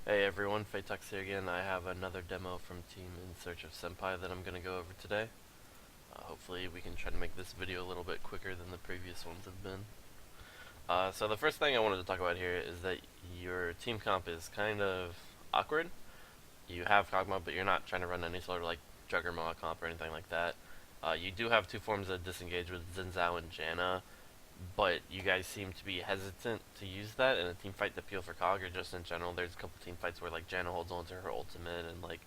Hey everyone, Phaetux here again. I have another demo from Team in Search of Senpai that I'm going to go over today. Hopefully we can try to make this video a little bit quicker than the previous ones have been. So the first thing I wanted to talk about here is that your team comp is kind of awkward. You have Kog'Maw, but you're not trying to run any sort of like Juggernaut comp or anything like that. You do have two forms of disengage with Xin and Janna, but you guys seem to be hesitant to use that in a team fight to peel for Cog, or just in general. There's a couple team fights where like Janna holds on to her ultimate and like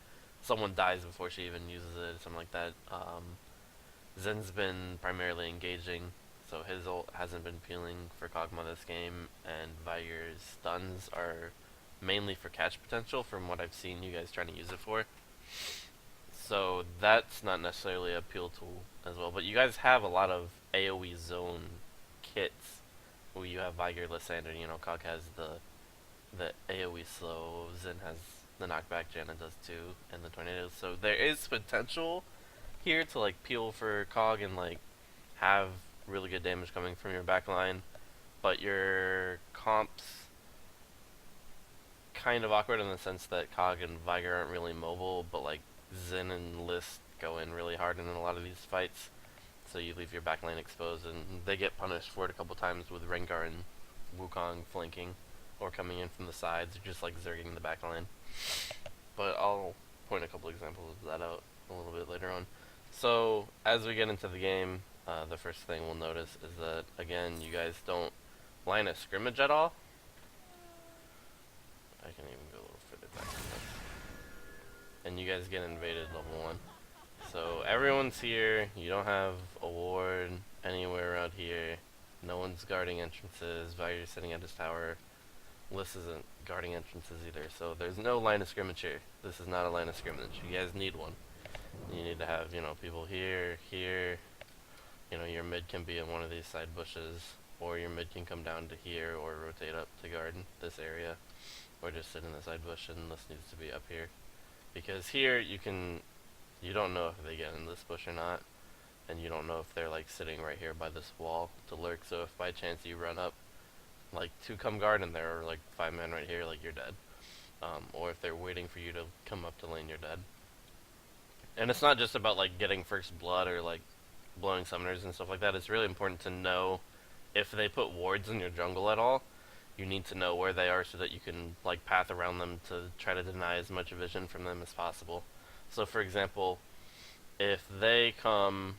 someone dies before she even uses it, or something like that. Zen's been primarily engaging, so his ult hasn't been peeling for Kog'Maw this game, and Viger's stuns are mainly for catch potential from what I've seen you guys trying to use it for. So that's not necessarily a peel tool as well, but you guys have a lot of AoE zone kits where you have Viger, Lysandre, Cog has the AoE slow, Zen has the knockback, Janna does too, and the tornadoes. So there is potential here to like peel for Cog and like have really good damage coming from your backline, but your comps kind of awkward in the sense that Cog and Viger aren't really mobile, but like Zen and List go in really hard in a lot of these fights. So you leave your back lane exposed, and they get punished for it a couple times with Rengar and Wukong flanking, or coming in from the sides, or just like zerging the back line. But I'll point a couple examples of that out a little bit later on. So as we get into the game, the first thing we'll notice is that, again, you guys don't line a scrimmage at all. I can even go a little further back than this. And you guys get invaded level 1. So everyone's here, you don't have a ward anywhere around here, no one's guarding entrances, Viger's sitting at his tower, Liss isn't guarding entrances either, so there's no line of scrimmage here. This is not a line of scrimmage. You guys need one. You need to have, people here, here, your mid can be in one of these side bushes, or your mid can come down to here, or rotate up to guard this area, or just sit in the side bush, and this needs to be up here. Because here, you don't know if they get in this bush or not, and you don't know if they're like sitting right here by this wall to lurk, so if by chance you run up like to come guard and there are like 5 men right here, like you're dead. Or if they're waiting for you to come up to lane, you're dead. And it's not just about like getting first blood or like blowing summoners and stuff like that. It's really important to know if they put wards in your jungle at all. You need to know where they are so that you can like path around them to try to deny as much vision from them as possible. So for example, if they come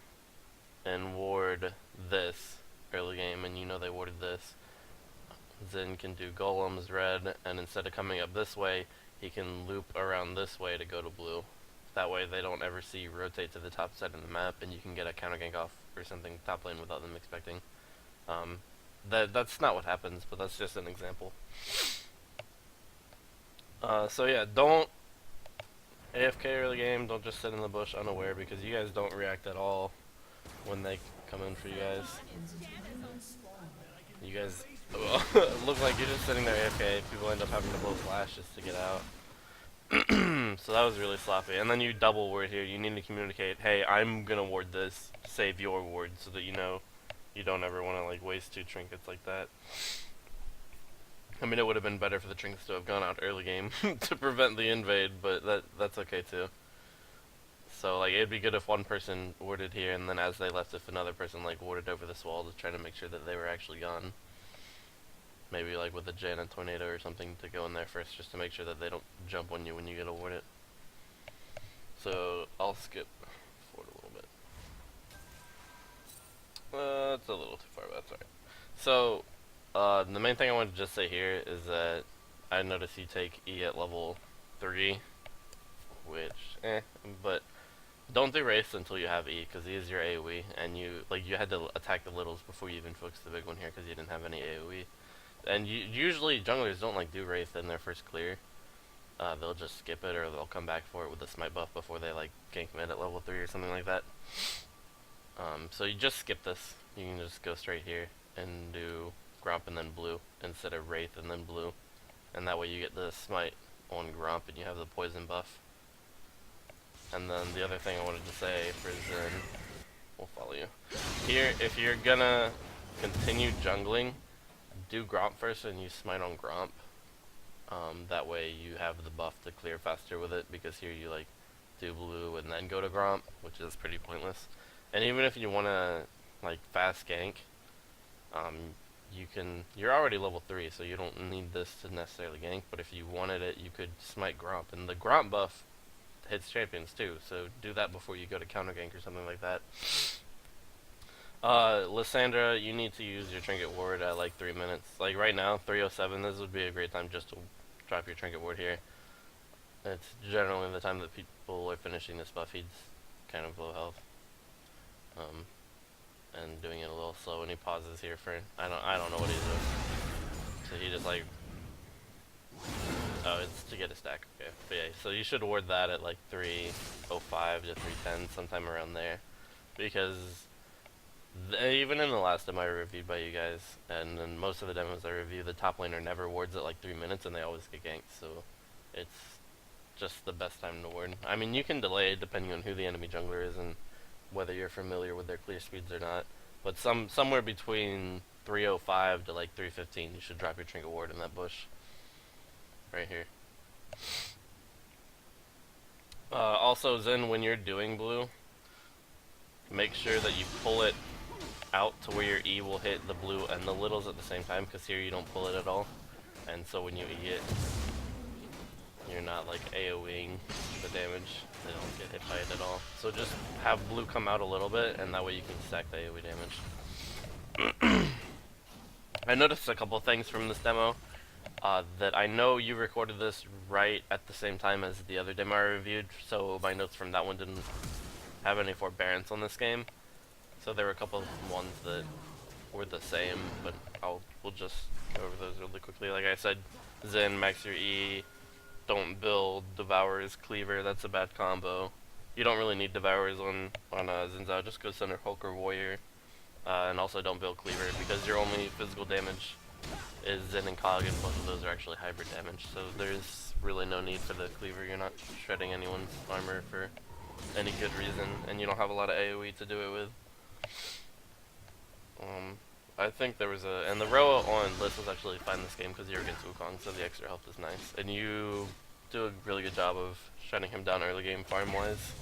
and ward this early game, and they warded this, Zen can do golems red, and instead of coming up this way, he can loop around this way to go to blue. That way they don't ever see you rotate to the top side of the map, and you can get a counter gank off or something top lane without them expecting. That's not what happens, but that's just an example. So yeah, don't AFK early game, don't just sit in the bush unaware, because you guys don't react at all when they come in for you guys. You guys look like you're just sitting there AFK, people end up having to blow flash just to get out. So that was really sloppy. And then you double ward here, you need to communicate, hey, I'm gonna ward this, save your ward, so that you don't ever want to like waste 2 trinkets like that. I mean, it would have been better for the trinkets to have gone out early game to prevent the invade, but that's okay too. So like it'd be good if one person warded here, and then as they left, if another person like warded over this wall to try to make sure that they were actually gone. Maybe like with a Janna tornado or something to go in there first, just to make sure that they don't jump on you when you get awarded. So I'll skip forward a little bit. It's a little too far, but that's alright. So the main thing I wanted to just say here is that I noticed you take E at level 3, which, but don't do Wraith until you have E, because E is your AoE, and you had to attack the littles before you even focused the big one here, because you didn't have any AoE. And usually junglers don't like do Wraith in their first clear. They'll just skip it, or they'll come back for it with a smite buff before they like gank mid at level 3 or something like that. So you just skip this. You can just go straight here and do Gromp and then blue instead of Wraith and then blue, and that way you get the smite on Gromp and you have the poison buff. And then the other thing I wanted to say for Zen, we'll follow you here, if you're gonna continue jungling, do Gromp first and use smite on Gromp. That way you have the buff to clear faster with it, because here you like do blue and then go to Gromp, which is pretty pointless. And even if you want to like fast gank, um, you're already level 3, so you don't need this to necessarily gank, but if you wanted it, you could smite Gromp, and the Gromp buff hits champions too, so do that before you go to counter gank or something like that. Lysandra, you need to use your Trinket Ward at like 3 minutes. Like right now, 3:07, this would be a great time just to drop your Trinket Ward here. It's generally the time that people are finishing this buff. He's kind of low health. And doing it a little slow, and he pauses here for, I don't know what he's doing. So he just like, oh, it's to get a stack, okay. But yeah, so you should ward that at like 3:05 to 3:10, sometime around there. Because even in the last demo I reviewed by you guys, and in most of the demos I review, the top laner never wards at like 3 minutes, and they always get ganked, so it's just the best time to ward. I mean, you can delay depending on who the enemy jungler is and whether you're familiar with their clear speeds or not, but somewhere between 3:05 to like 3:15, you should drop your Trinket Ward in that bush right here. Also, Zen, when you're doing blue, make sure that you pull it out to where your E will hit the blue and the littles at the same time, because here you don't pull it at all, and so when you E it, you're not like AoEing the damage. They don't get hit by it at all. So just have blue come out a little bit, and that way you can stack the AoE damage. I noticed a couple things from this demo. That I know you recorded this right at the same time as the other demo I reviewed, so my notes from that one didn't have any forbearance on this game. So there were a couple of ones that were the same, but we'll just go over those really quickly. Like I said, Zen, max your E, don't build Devourer's Cleaver, that's a bad combo. You don't really need Devourers on Zinzao, just go Center Hulk or Warrior. And also don't build Cleaver, because your only physical damage is Zen and Cog, and both of those are actually hybrid damage, so there's really no need for the Cleaver. You're not shredding anyone's armor for any good reason, and you don't have a lot of AoE to do it with. I think there was and the row on Liz was actually fine this game because you're against Wukong, so the extra health is nice, and you do a really good job of shutting him down early game farm wise.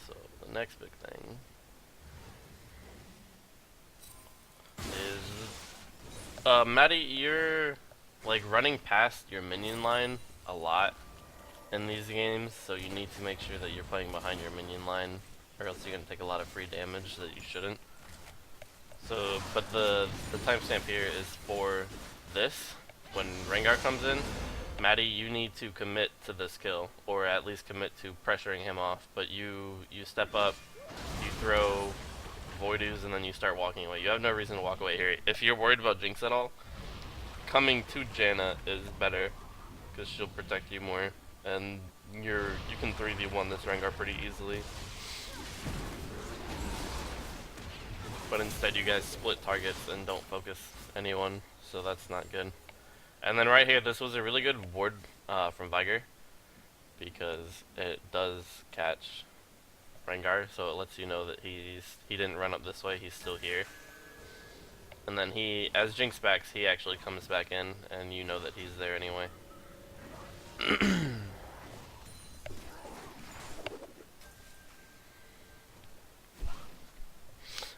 So the next big thing is Maddie, you're like running past your minion line a lot in these games, so you need to make sure that you're playing behind your minion line, or else you're gonna take a lot of free damage that you shouldn't. So, but the timestamp here is for this. When Rengar comes in, Maddie, you need to commit to this kill, or at least commit to pressuring him off. But you step up, you throw Voidoo's, and then you start walking away. You have no reason to walk away here. If you're worried about Jinx at all, coming to Janna is better, because she'll protect you more, and you can 3v1 this Rengar pretty easily. But instead you guys split targets and don't focus anyone, so that's not good. And then right here, this was a really good ward from Viger, because it does catch Rengar, so it lets you know that he didn't run up this way, he's still here. And then as Jinx backs, he actually comes back in, and you know that he's there anyway.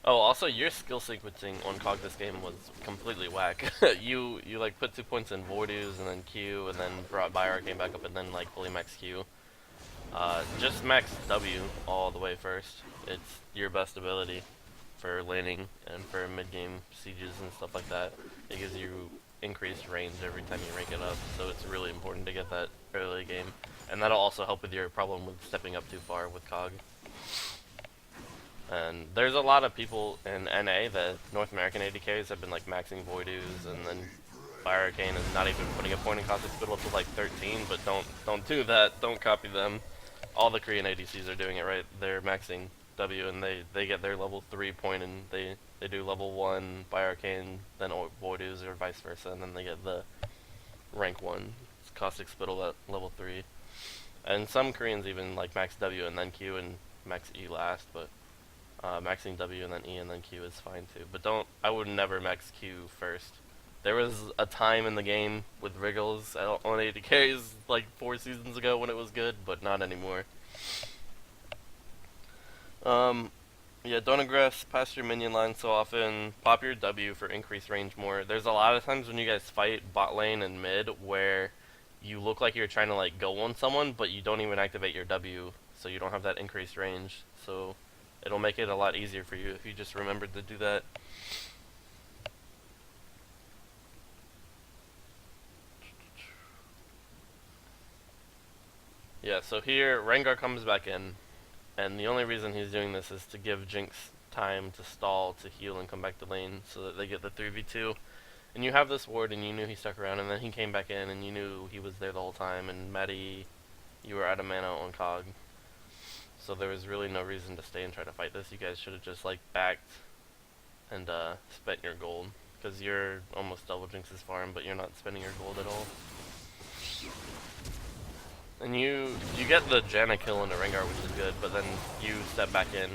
Oh, also your skill sequencing on COG this game was completely whack. you like put 2 points in Voidoo's and then Q, and then brought Arcane back up, and then like fully max Q. Just max W all the way first. It's your best ability for laning and for mid-game sieges and stuff like that. It gives you increased range every time you rank it up, so it's really important to get that early game. And that'll also help with your problem with stepping up too far with COG. And there's a lot of people in NA, the North American AD carries, have been like maxing Voidoo's, and then Arcane is not even putting a point in Caustic Spittle to like 13, but don't do that, don't copy them. All the Korean ADCs are doing it right. They're maxing W, and they get their level 3 point, and they do level 1 by Arcane, then Voidoo's, or vice versa, and then they get the rank 1 Caustic Spittle at level 3. And some Koreans even like max W and then Q and max E last, but maxing W and then E and then Q is fine too. But I would never max Q first, There was a time in the game with Wriggles on 80 carries like 4 seasons ago when it was good, but not anymore. Yeah, don't aggress past your minion line so often. Pop your W for increased range more. There's a lot of times when you guys fight bot lane and mid where you look like you're trying to like go on someone, but you don't even activate your W, so you don't have that increased range. So it'll make it a lot easier for you if you just remembered to do that. Yeah, so here Rengar comes back in, and the only reason he's doing this is to give Jinx time to stall, to heal, and come back to lane so that they get the 3v2. And you have this ward, and you knew he stuck around, and then he came back in, and you knew he was there the whole time, and Maddie, you were out of mana on Cog. So there was really no reason to stay and try to fight this. You guys should have just, like, backed and spent your gold. Because you're almost double Jinx's farm, but you're not spending your gold at all. And you get the Janna kill into Rengar, which is good, but then you step back in.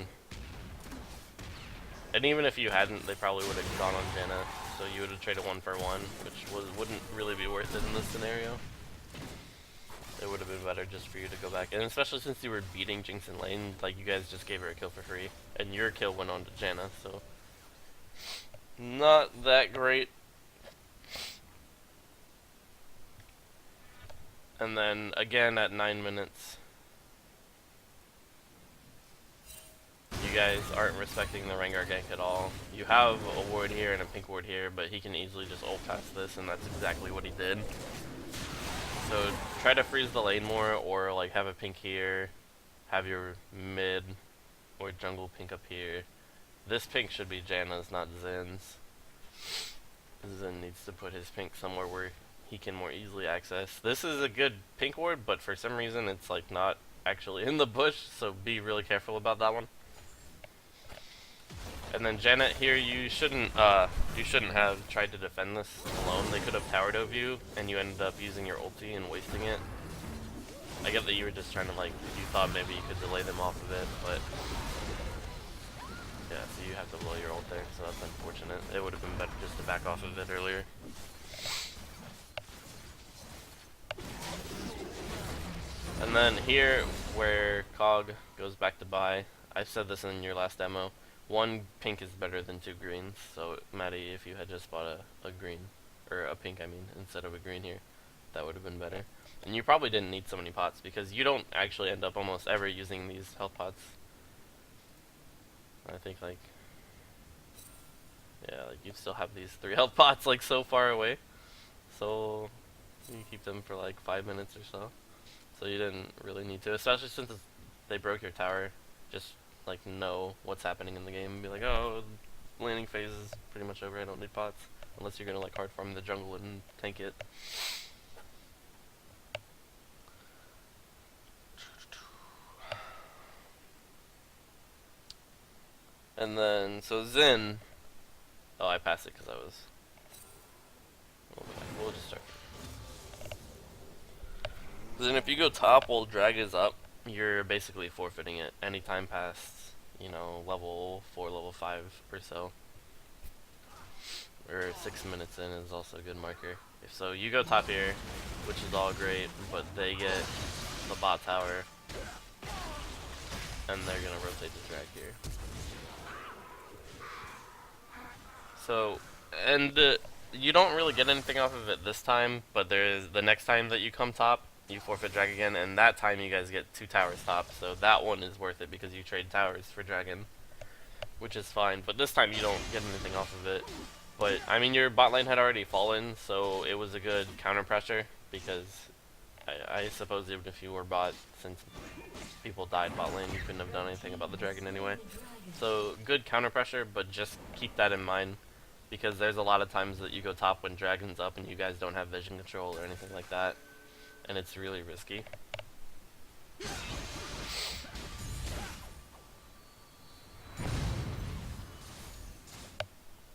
And even if you hadn't, they probably would have gone on Janna, so you would have traded 1 for 1, which wouldn't really be worth it in this scenario. It would have been better just for you to go back, and especially since you were beating Jinx in lane, like you guys just gave her a kill for free, and your kill went on to Janna, so not that great. And then again at 9 minutes, you guys aren't respecting the Rengar gank at all. You have a ward here and a pink ward here, but he can easily just ult past this, and that's exactly what he did. So try to freeze the lane more, or like have a pink here, have your mid or jungle pink up here. This pink should be Janna's, not Zen's. Zen needs to put his pink somewhere where he can more easily access. This is a good pink ward, but for some reason it's like not actually in the bush, so be really careful about that one. And then Janet here, you shouldn't have tried to defend this alone. They could have towered over you, and you ended up using your ulti and wasting it. I get that you were just trying to, like, you thought maybe you could delay them off of it, but yeah, so you have to blow your ult there, so that's unfortunate. It would have been better just to back off of it earlier. And then here, where Cog goes back to buy, I said this in your last demo, 1 pink is better than 2 greens, so Maddie, if you had just bought a green, or a pink I mean, instead of a green here, that would have been better. And you probably didn't need so many pots, because you don't actually end up almost ever using these health pots. I think, like, yeah, like you still have these 3 health pots, like, so far away, so you keep them for like 5 minutes or so. So you didn't really need to, especially since they broke your tower. Just like know what's happening in the game and be like, oh, laning phase is pretty much over, I don't need pots. Unless you're gonna like hard farm the jungle and tank it. And then, so Zen, oh, I passed it because I was, okay, we'll just start. Then if you go top while drag is up, you're basically forfeiting it anytime past, you know, level 4, level 5 or so. Or 6 minutes in is also a good marker. So you go top here, which is all great, but they get the bot tower, and they're gonna rotate the drag here. So, and you don't really get anything off of it this time, but there's the next time that you come top, you forfeit drag again, and that time you guys get 2 towers top, so that one is worth it because you trade towers for dragon, which is fine, but this time you don't get anything off of it. But, I mean, your bot lane had already fallen, so it was a good counter pressure, because I suppose even if you were bot, since people died bot lane, you couldn't have done anything about the dragon anyway. So, good counter pressure, but just keep that in mind, because there's a lot of times that you go top when dragon's up and you guys don't have vision control or anything like that. And it's really risky.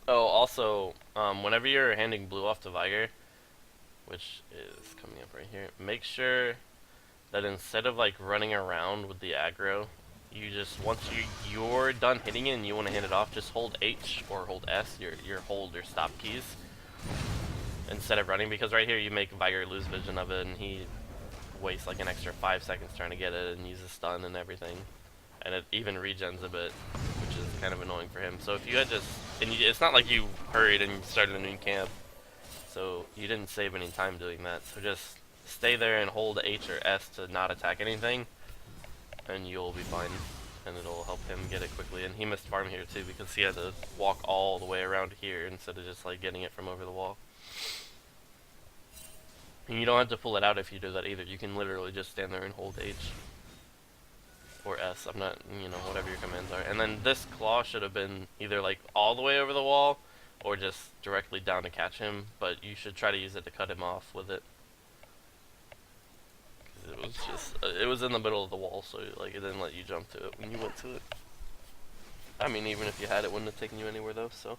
Oh, also, whenever you're handing blue off to Viger, which is coming up right here, make sure that instead of like running around with the aggro, you just, once you're done hitting it and you want to hand it off, just hold H or hold S, your hold or stop keys, instead of running, because right here you make Viger lose vision of it, and he wastes like an extra 5 seconds trying to get it and uses stun and everything. And it even regens a bit, which is kind of annoying for him. So if you had just, it's not like you hurried and started a new camp, so you didn't save any time doing that. So just stay there and hold H or S to not attack anything, and you'll be fine. And it'll help him get it quickly. And he missed farm here too because he had to walk all the way around here instead of just like getting it from over the wall. And you don't have to pull it out if you do that either. You can literally just stand there and hold H. Or S, I'm not, you know, whatever your commands are. And then this claw should have been either like all the way over the wall or just directly down to catch him, but you should try to use it to cut him off with it. 'Cause it was just, it was in the middle of the wall, so like it didn't let you jump to it when you went to it. I mean, even if you had it, wouldn't have taken you anywhere though, so.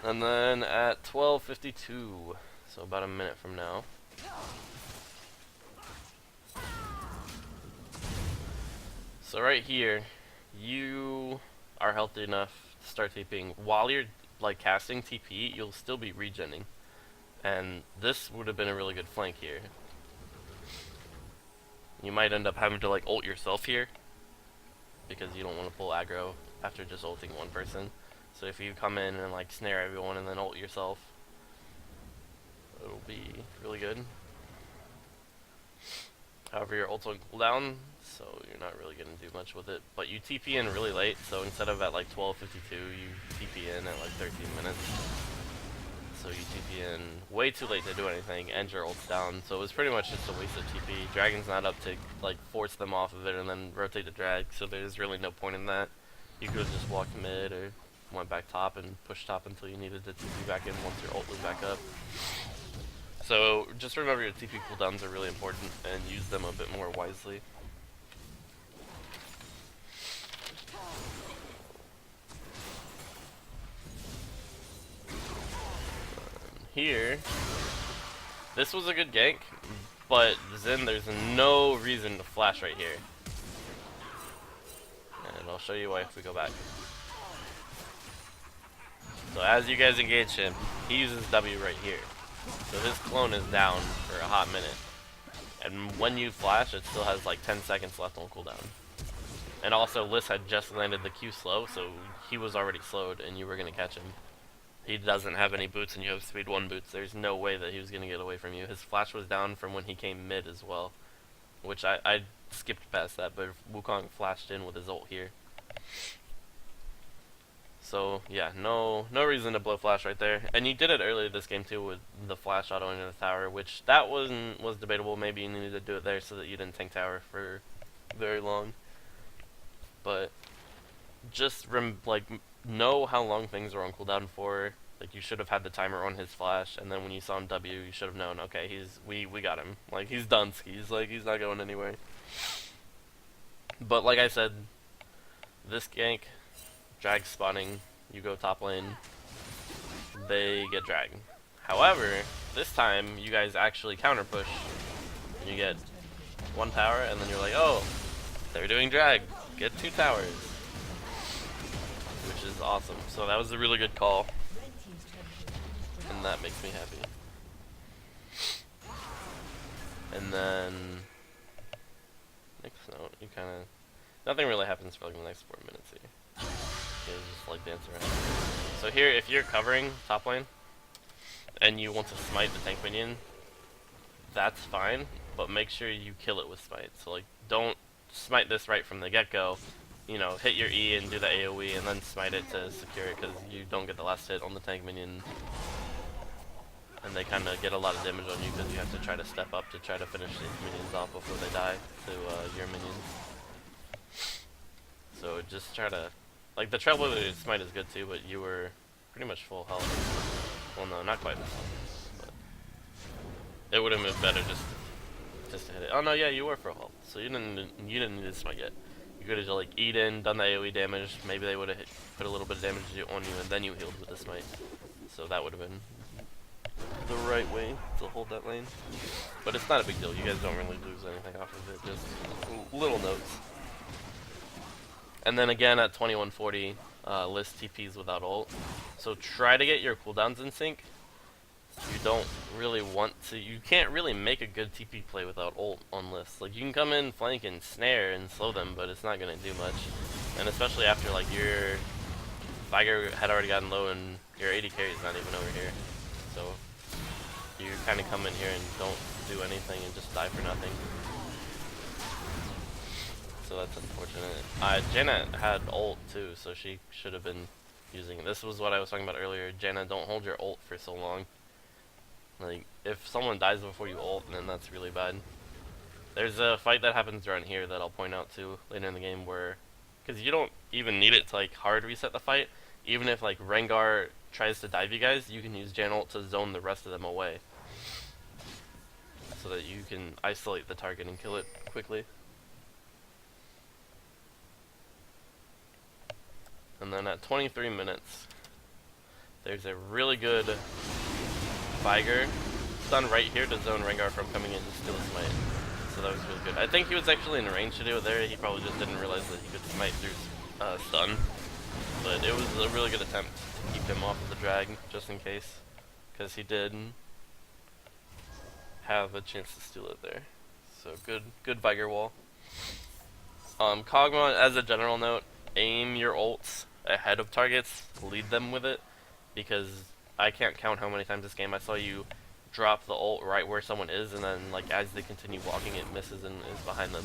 And then at 12:52, so about a minute from now. So right here, you are healthy enough to start TPing. While you're like casting TP, you'll still be regenning. And this would have been a really good flank here. You might end up having to like ult yourself here, because you don't want to pull aggro after just ulting one person. So if you come in and like snare everyone and then ult yourself, it'll be really good. However, your ult's on cooldown, so you're not really going to do much with it. But you TP in really late, so instead of at like 12:52, you TP in at like 13 minutes. So you TP in way too late to do anything, and your ult's down, so it was pretty much just a waste of TP. Dragon's not up to like force them off of it and then rotate the drag, so there's really no point in that. You could have just walked mid or went back top and pushed top until you needed to TP back in once your ult was back up. So just remember your TP cooldowns are really important and use them a bit more wisely. Here, this was a good gank, but Zen, there's no reason to flash right here. And I'll show you why if we go back. So as you guys engage him, he uses W right here. So his clone is down for a hot minute. And when you flash, it still has like 10 seconds left on cooldown. And also, Liss had just landed the Q slow, so he was already slowed and you were going to catch him. He doesn't have any boots and you have speed 1 boots. There's no way that he was going to get away from you. His flash was down from when he came mid as well. Which I skipped past that, but Wukong flashed in with his ult here. So yeah, no reason to blow flash right there. And you did it earlier this game too with the flash auto into the tower, which that was debatable. Maybe you needed to do it there so that you didn't tank tower for very long. But just know how long things are on cooldown for. Like you should have had the timer on his flash, and then when you saw him W, you should have known, okay, we got him. Like he's done skis. Like he's not going anywhere. But like I said, this gank, drag spawning, you go top lane, they get dragged. However, this time you guys actually counter push. You get 1 tower, and then you're like, oh, they're doing drag. Get 2 towers. Which is awesome. So that was a really good call. And that makes me happy. And then next note, you kinda nothing really happens for like the next 4 minutes here. You just like dance around. So here, if you're covering top lane and you want to smite the tank minion, that's fine, but make sure you kill it with smite. So like don't smite this right from the get-go. You know, hit your E and do the AoE and then smite it to secure it, because you don't get the last hit on the tank minion. And they kind of get a lot of damage on you because you have to try to step up to try to finish these minions off before they die to your minions. So just try to, like the Trailblazer smite is good too, but you were pretty much full health. Well, no, not quite full health, but it would have been better just to hit it. Oh no, yeah, you were full health, so you didn't need to smite yet. You could have like eat in, done the AoE damage. Maybe they would have put a little bit of damage on you, and then you healed with the smite. So that would have been the right way to hold that lane. But it's not a big deal. You guys don't really lose anything off of it. Just little notes. And then again at 21:40, list TPs without ult. So try to get your cooldowns in sync. You don't really want to, you can't really make a good TP play without ult on lists. Like, you can come in, flank, and snare and slow them, but it's not going to do much. And especially after, like, your Viger had already gotten low and your AD carry is not even over here. So you kind of come in here and don't do anything and just die for nothing. So that's unfortunate. Janna had ult too, so she should have been using it. This was what I was talking about earlier. Janna, don't hold your ult for so long. Like, if someone dies before you ult, then that's really bad. There's a fight that happens around here that I'll point out too later in the game where, because you don't even need it to like hard reset the fight. Even if like Rengar tries to dive you guys, you can use Janna ult to zone the rest of them away, so that you can isolate the target and kill it quickly. And then at 23 minutes, there's a really good Viger stun right here to zone Rengar from coming in to steal his smite. So that was really good. I think he was actually in range to do it there. He probably just didn't realize that he could smite through stun. But it was a really good attempt to keep him off of the drag, just in case. Because he did have a chance to steal it there. So good Viger wall. Kog'Maw, as a general note, aim your ults ahead of targets, lead them with it, because I can't count how many times this game I saw you drop the ult right where someone is, and then like as they continue walking it misses and is behind them.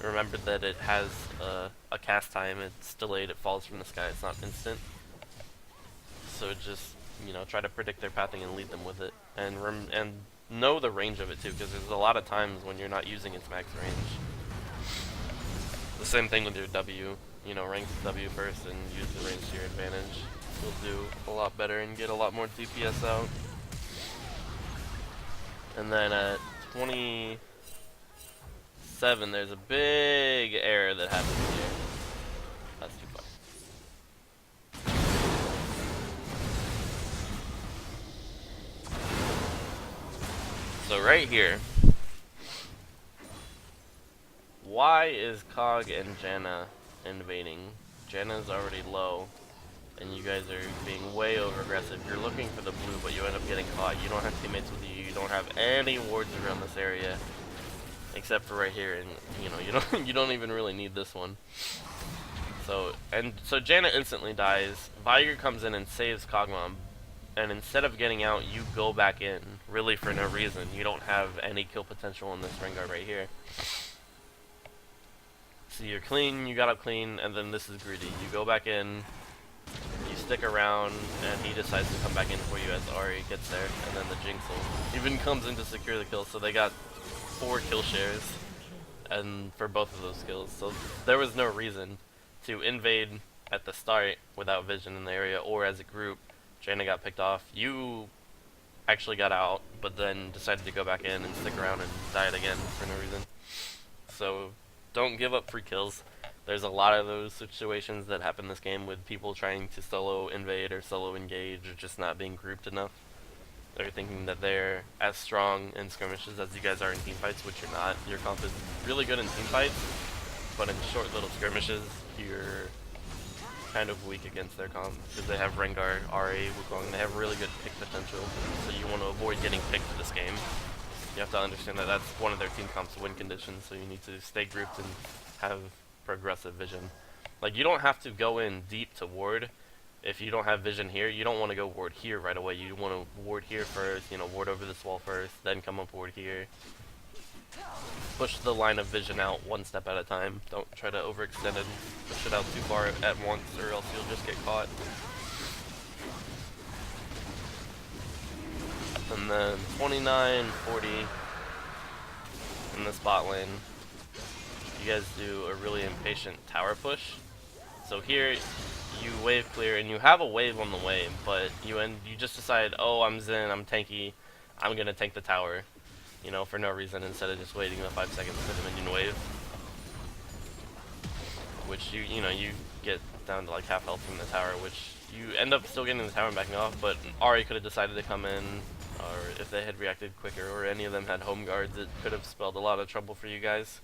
Remember that it has a cast time, it's delayed, it falls from the sky, it's not instant. So just, you know, try to predict their pathing and lead them with it, and know the range of it too, because there's a lot of times when you're not using its max range. The same thing with your W, you know, rank W first and use the range to your advantage. You'll do a lot better and get a lot more DPS out. And then at 27, there's a big error that happens here. That's too far. So right here, why is Kog and Janna invading? Janna's already low, and you guys are being way over aggressive. You're looking for the blue, but you end up getting caught. You don't have teammates with you. You don't have any wards around this area, except for right here. And you know you don't even really need this one. So Janna instantly dies. Viger comes in and saves Kog'Maw, and instead of getting out, you go back in, really for no reason. You don't have any kill potential in this Rengar right here. So you're clean, you got up clean, and then this is greedy. You go back in, you stick around, and he decides to come back in for you as Ahri gets there, and then the Jinxel even comes in to secure the kill, so they got 4 kill shares and for both of those kills. So there was no reason to invade at the start without vision in the area, or as a group. Janna got picked off. You actually got out, but then decided to go back in and stick around and died again for no reason. So don't give up free kills. There's a lot of those situations that happen in this game with people trying to solo invade or solo engage or just not being grouped enough. They're thinking that they're as strong in skirmishes as you guys are in teamfights, which you're not. Your comp is really good in teamfights, but in short little skirmishes, you're kind of weak against their comp because they have Rengar, Ahri, Wukong. They have really good pick potential, so you want to avoid getting picked this game. You have to understand that that's one of their team comp's win conditions, so you need to stay grouped and have progressive vision. Like, you don't have to go in deep to ward if you don't have vision here. You don't want to go ward here right away. You want to ward here first, you know, ward over this wall first, then come up ward here. Push the line of vision out one step at a time. Don't try to overextend it, push it out too far at once, or else you'll just get caught. And then 29, 40 in the spot lane. You guys do a really impatient tower push. So here you wave clear and you have a wave on the way, but you just decide, oh, I'm Zen, I'm tanky, I'm gonna tank the tower, you know, for no reason, instead of just waiting the 5 seconds for the minion wave. Which you know, you get down to like half health from the tower, which you end up still getting the tower and backing off, but Ahri could have decided to come in, or if they had reacted quicker, or any of them had home guards, it could have spelled a lot of trouble for you guys.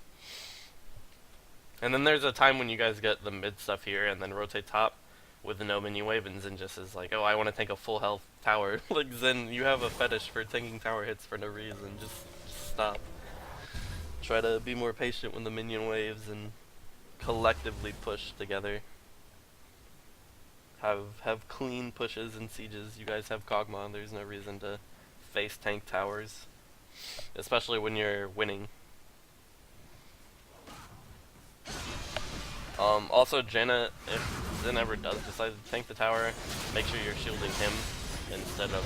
And then there's a time when you guys get the mid stuff here and then rotate top. with no minion wave, and Zen just is like, oh, I want to tank a full health tower. Like, Zen, you have a fetish for tanking tower hits for no reason. Just stop. Try to be more patient when the minion waves and collectively push together. Have clean pushes and sieges. You guys have Kog'Maw. There's no reason to face tank towers, especially when you're winning. Also, Janna, if Zen ever does decide to tank the tower, make sure you're shielding him instead of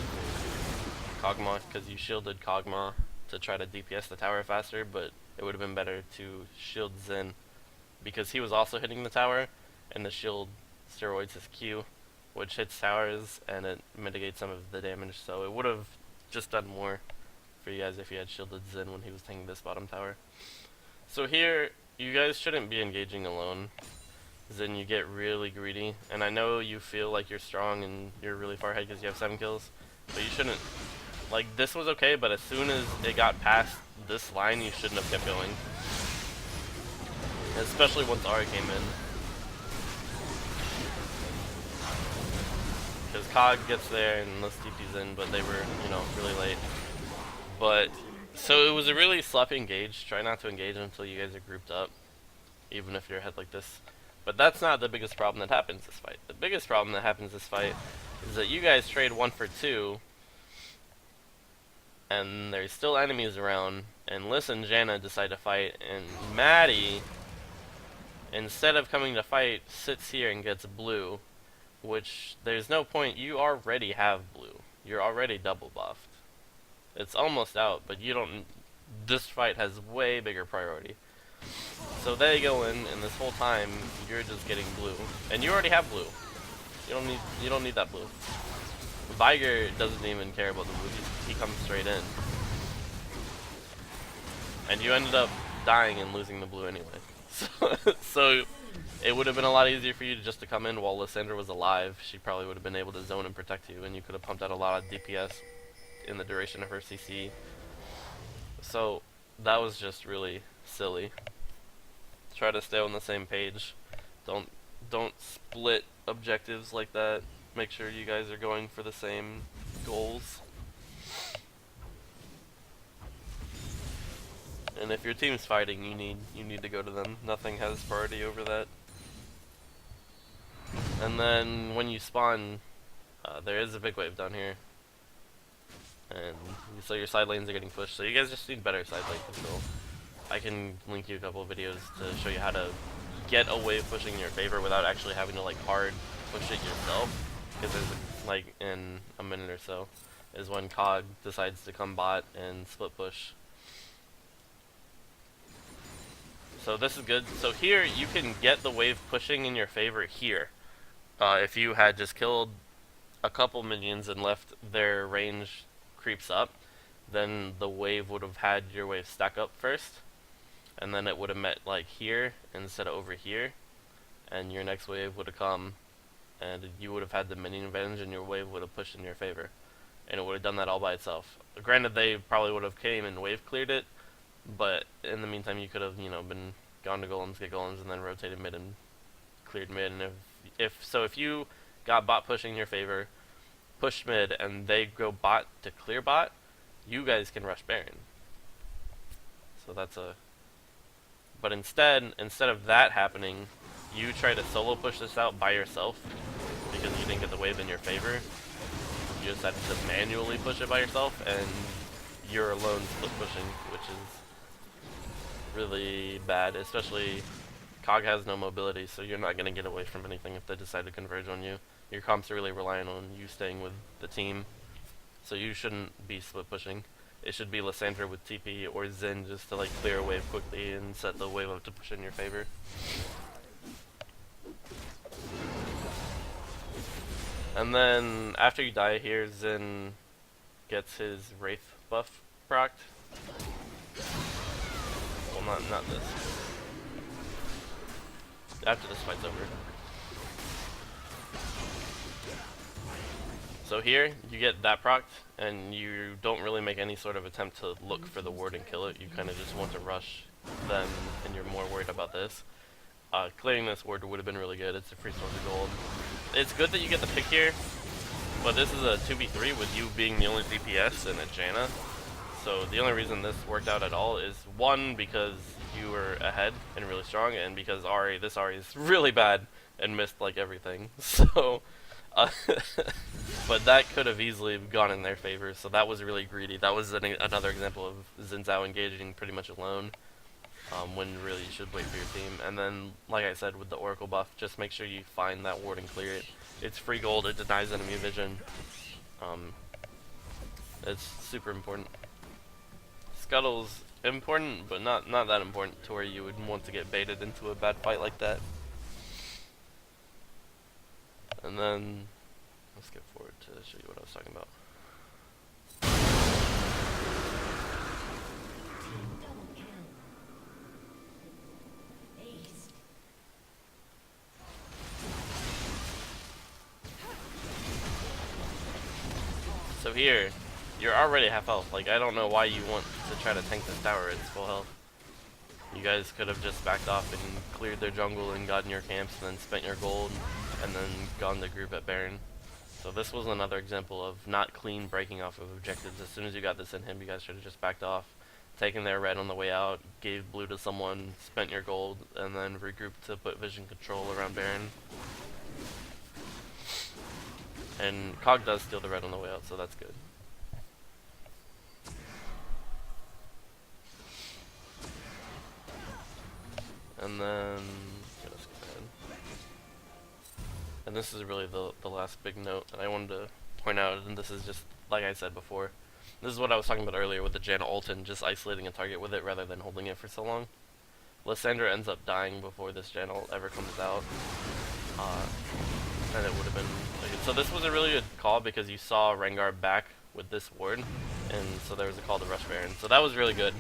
Kog'Maw, because you shielded Kog'Maw to try to DPS the tower faster, but it would have been better to shield Zen, because he was also hitting the tower, and the shield steroids his Q, which hits towers, and it mitigates some of the damage, so it would have just done more for you guys if you had shielded Zen when he was tanking this bottom tower. So here, you guys shouldn't be engaging alone. Then you get really greedy, and I know you feel like you're strong and you're really far ahead because you have 7 kills, but you shouldn't. Like, this was okay, but as soon as it got past this line, you shouldn't have kept going. Especially once Ari came in. Because Cog gets there and let's TP's in, but they were, you know, really late. But, so it was a really sloppy engage. Try not to engage until you guys are grouped up, even if you're ahead like this. But that's not the biggest problem that happens this fight. The biggest problem that happens this fight is that you guys trade 1 for 2, and there's still enemies around, and Liz and Janna decide to fight, and Maddie, instead of coming to fight, sits here and gets blue, which there's no point. You already have blue. You're already double buffed. It's almost out, but you don't. This fight has way bigger priority. So they go in, and this whole time you're just getting blue, and you already have blue. You don't need that blue. Viger doesn't even care about the blue. He comes straight in, and you ended up dying and losing the blue anyway. So it would have been a lot easier for you just to come in while Lysandra was alive. She probably would have been able to zone and protect you, and you could have pumped out a lot of DPS in the duration of her CC. So that was just really silly. Try to stay on the same page. Don't split objectives like that. Make sure you guys are going for the same goals. And if your team's fighting, you need to go to them. Nothing has priority over that. And then when you spawn, there is a big wave down here, and so your side lanes are getting pushed. So you guys just need better side lane control. I can link you a couple of videos to show you how to get a wave pushing in your favor without actually having to like hard push it yourself. Because there's like in a minute or so is when Cog decides to come bot and split push. So this is good. So here you can get the wave pushing in your favor here. If you had just killed a couple minions and left their range creeps up, then the wave would have had your wave stack up first, and then it would have met like here instead of over here, and your next wave would have come, and you would have had the minion advantage, and your wave would have pushed in your favor, and it would have done that all by itself. Granted, they probably would have came and wave cleared it, but in the meantime, you could have, you know, been gone to golems, get golems, and then rotated mid and cleared mid. And if you got bot pushing in your favor, push mid, and they go bot to clear bot, you guys can rush Baron. So that's a. But instead of that happening, you try to solo push this out by yourself because you didn't get the wave in your favor. You decided to manually push it by yourself, and you're alone split pushing, which is really bad. Especially, Cog has no mobility, so you're not gonna get away from anything if they decide to converge on you. Your comps are really relying on you staying with the team, so you shouldn't be split pushing. It should be Lysandra with TP or Zen just to like clear a wave quickly and set the wave up to push in your favor. And then after you die here, Zen gets his Wraith buff procced. Well, not this. After this fight's over. So here, you get that procced, and you don't really make any sort of attempt to look for the ward and kill it. You kind of just want to rush them, and you're more worried about this. Clearing this ward would have been really good. It's a free source of gold. it's good that you get the pick here, but this is a 2v3 with you being the only DPS and a Janna. So the only reason this worked out at all is, one, because you were ahead and really strong, and because this Ari is really bad and missed like everything. So, but that could have easily gone in their favor. So that was really greedy. That was another example of Xin Zhao engaging pretty much alone, when really you should wait for your team. And then, like I said, with the Oracle buff, just make sure you find that ward and clear it. It's free gold. It denies enemy vision. It's super important. Scuttle's important, but not that important to where you would want to get baited into a bad fight like that. And then, let's get forward to show you what I was talking about. So here, you're already half health. Like, I don't know why you want to try to tank this tower. It's full health. You guys could have just backed off and cleared their jungle and gotten your camps and then spent your gold and then gone to group at Baron. So this was another example of not clean breaking off of objectives. As soon as you got this in him, you guys should have just backed off, taken their red on the way out, gave blue to someone, spent your gold, and then regrouped to put vision control around Baron. And Cog does steal the red on the way out, so that's good. And then, let's go ahead. And this is really the last big note that I wanted to point out, and this is just, like I said before, this is what I was talking about earlier with the Janna ult and just isolating a target with it rather than holding it for so long. Lysandra ends up dying before this Janna ult ever comes out, and it would have been like, so this was a really good call because you saw Rengar back with this ward, and so there was a call to rush Baron, so that was really good.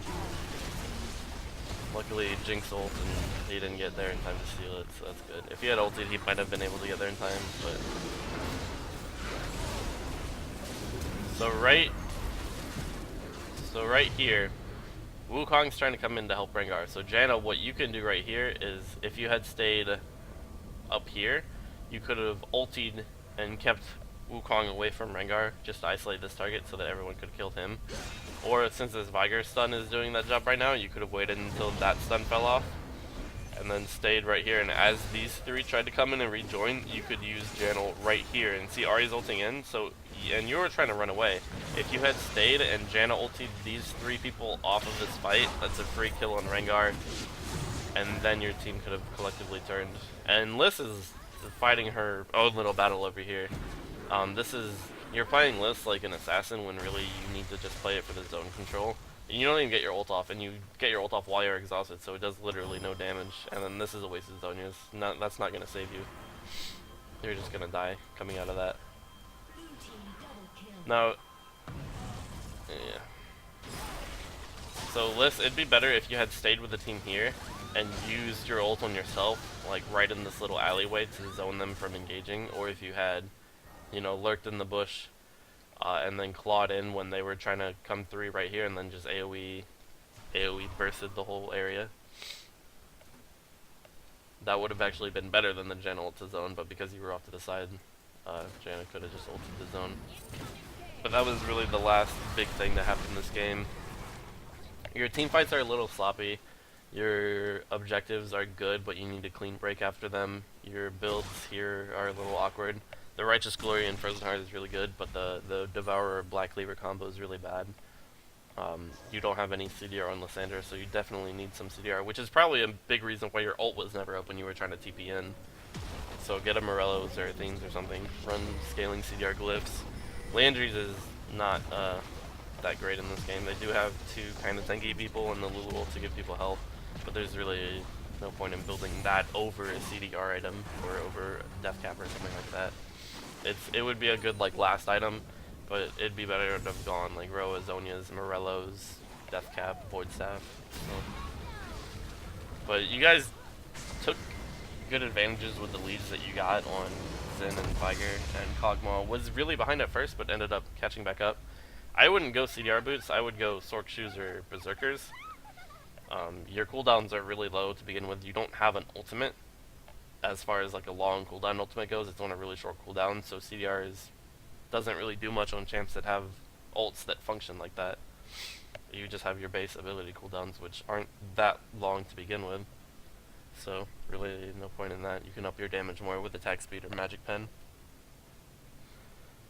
Luckily, Jinx ult and he didn't get there in time to steal it, so that's good. If he had ulted, he might have been able to get there in time, but... So right here, Wukong's trying to come in to help Rengar. So Janna, what you can do right here is, if you had stayed up here, you could have ultied and kept Wukong away from Rengar, just to isolate this target so that everyone could kill him. Or since this Viger stun is doing that job right now, you could have waited until that stun fell off, and then stayed right here, and as these three tried to come in and rejoin, you could use Janna right here, and see Ahri's ulting in, so, and you were trying to run away. If you had stayed and Janna ulted these three people off of this fight, that's a free kill on Rengar, and then your team could have collectively turned. And Liz is fighting her own little battle over here. You're playing Liz like an assassin when really you need to just play it for the zone control. And you don't even get your ult off, and you get your ult off while you're exhausted, so it does literally no damage. And then this is a waste of Zhonya's. That's not going to save you. You're just going to die coming out of that. Now, yeah. So Liz, it'd be better if you had stayed with the team here and used your ult on yourself, like right in this little alleyway to zone them from engaging, or if you had, you know, lurked in the bush and then clawed in when they were trying to come through right here, and then just AoE bursted the whole area. That would have actually been better than the Janna ult to zone, but because you were off to the side, Janna could have just ulted the zone. But that was really the last big thing that happened in this game. Your team fights are a little sloppy. Your objectives are good, but you need a clean break after them. Your builds here are a little awkward. The Righteous Glory and Frozen Heart is really good, but the Devourer Black Cleaver combo is really bad. You don't have any CDR on Lysandra, so you definitely need some CDR, which is probably a big reason why your ult was never up when you were trying to TP in. So get a Morello's or Themes or something. Run scaling CDR glyphs. Landry's is not that great in this game. They do have two kind of tanky people and the Lulu ult to give people health, but there's really no point in building that over a CDR item or over a Death Cap or something like that. It would be a good like last item, but it'd be better to have gone like Roa, Zhonya's, Morello's, Death Cap, Void Staff. So. But you guys took good advantages with the leads that you got on Xin and Viger, and Kog'Maw was really behind at first, but ended up catching back up. I wouldn't go CDR boots, I would go Sork Shoes or Berserkers. Your cooldowns are really low to begin with. You don't have an ultimate, as far as like a long cooldown ultimate goes, it's on a really short cooldown, so CDR doesn't really do much on champs that have ults that function like that. You just have your base ability cooldowns, which aren't that long to begin with. So really no point in that. You can up your damage more with attack speed or magic pen.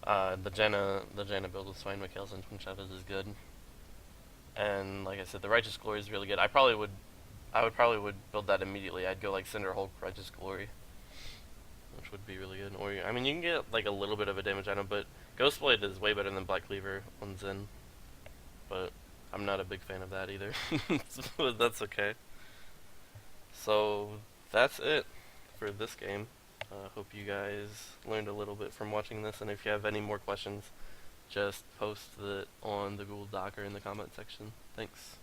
The Janna build with Swine Mikhails and Twin Chavez is good. And like I said, the Righteous Glory is really good. I would probably build that immediately. I'd go like Cinder Hulk, Righteous Glory, which would be really good. Or I mean, you can get like a little bit of a damage item, but Ghostblade is way better than Black Cleaver on Zen. But I'm not a big fan of that either. But that's okay. So that's it for this game. Hope you guys learned a little bit from watching this, and if you have any more questions, just post it on the Google Doc or in the comment section. Thanks.